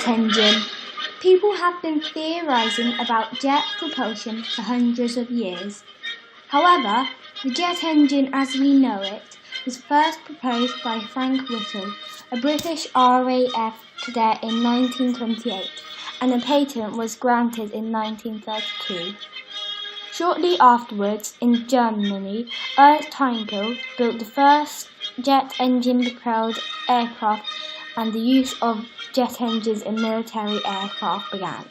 jet engine. People have been theorizing about jet propulsion for hundreds of years. However, the jet engine as we know it was first proposed by Frank Whittle, a British RAF cadet in 1928, and a patent was granted in 1932. Shortly afterwards, in Germany, Ernst Heinkel built the first jet engine-propelled aircraft, and the use of jet engines in military aircraft began.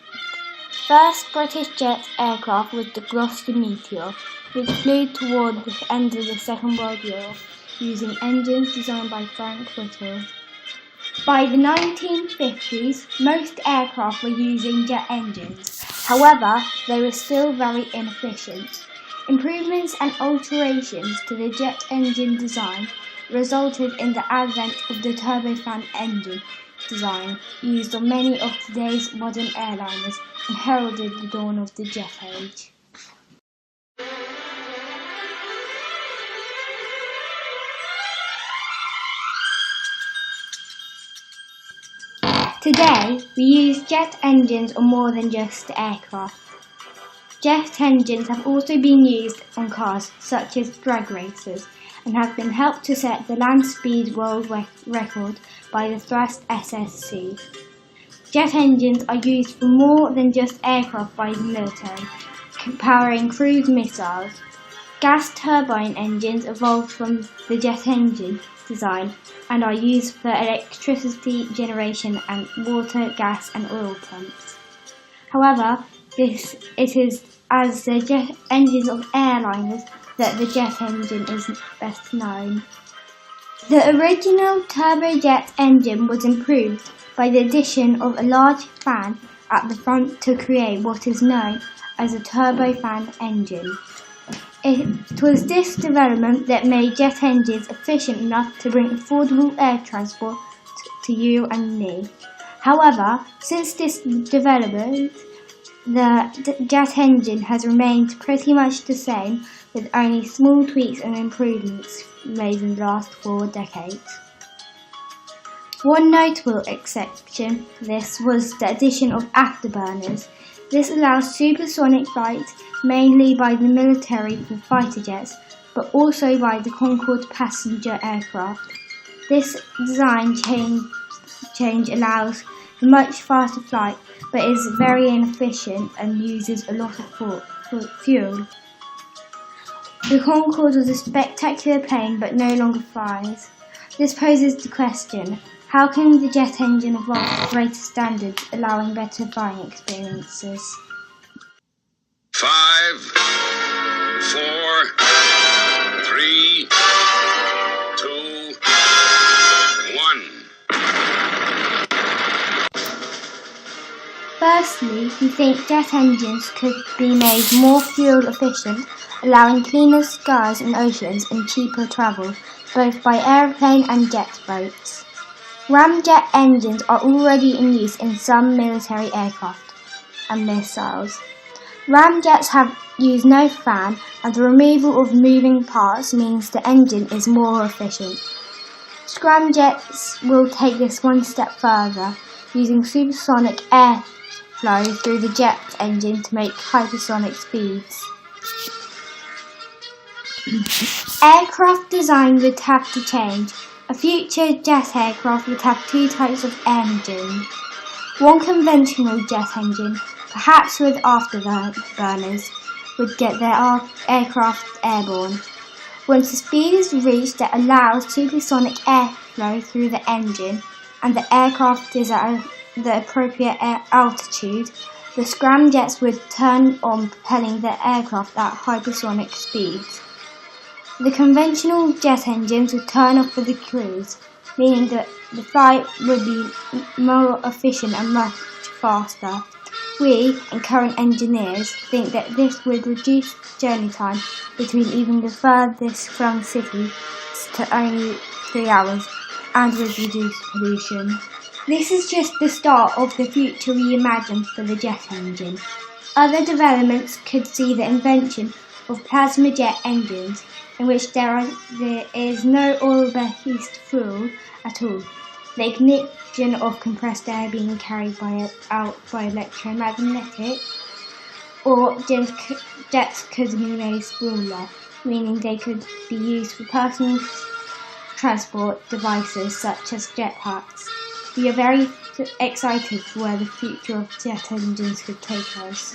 First British jet aircraft was the Gloucester Meteor, which flew toward the end of the Second World War using engines designed by Frank Whittle. By the 1950s, most aircraft were using jet engines. However, they were still very inefficient. Improvements and alterations to the jet engine design resulted in the advent of the turbofan engine design used on many of today's modern airliners and heralded the dawn of the jet age. Today, we use jet engines on more than just aircraft. Jet engines have also been used on cars such as drag races and have been helped to set the land speed world record by the Thrust SSC. Jet engines are used for more than just aircraft by the military, powering cruise missiles. Gas turbine engines evolved from the jet engine design and are used for electricity generation and water, gas and oil pumps. However, it is as the jet engines of airliners that the jet engine is best known. The original turbojet engine was improved by the addition of a large fan at the front to create what is known as a turbofan engine. It was this development that made jet engines efficient enough to bring affordable air transport to you and me. However, since this development, the jet engine has remained pretty much the same, with only small tweaks and improvements made in the last 4 decades. One notable exception to this was the addition of afterburners. This allows supersonic flight, mainly by the military for fighter jets, but also by the Concorde passenger aircraft. This design change allows for much faster flight, but is very inefficient and uses a lot of fuel. The Concorde was a spectacular plane, but no longer flies. This poses the question: how can the jet engine evolve to greater standards, allowing better flying experiences? 5, 4, 3, 2, 1. Firstly, we think jet engines could be made more fuel efficient, allowing cleaner skies and oceans and cheaper travel, both by aeroplane and jet boats. Ramjet engines are already in use in some military aircraft and missiles. Ramjets use no fan, and the removal of moving parts means the engine is more efficient. Scramjets will take this one step further, using supersonic airflow through the jet engine to make hypersonic speeds. Aircraft design would have to change. A future jet aircraft would have 2 types of engine. One conventional jet engine, perhaps with afterburners, would get their aircraft airborne. Once the speed is reached that allows supersonic airflow through the engine and the aircraft is at the appropriate altitude, the scramjets would turn on, propelling the aircraft at hypersonic speeds. The conventional jet engines would turn off for the cruise, meaning that the flight would be more efficient and much faster. We and current engineers think that this would reduce journey time between even the furthest flung cities to only 3 hours and would reduce pollution. This is just the start of the future we imagine for the jet engine. Other developments could see the invention of plasma jet engines, in which there is no oil-based fuel at all. the ignition of compressed air being carried out by electromagnetic, or jets could be made smaller, meaning they could be used for personal transport devices such as jetpacks. We are very excited for where the future of jet engines could take us.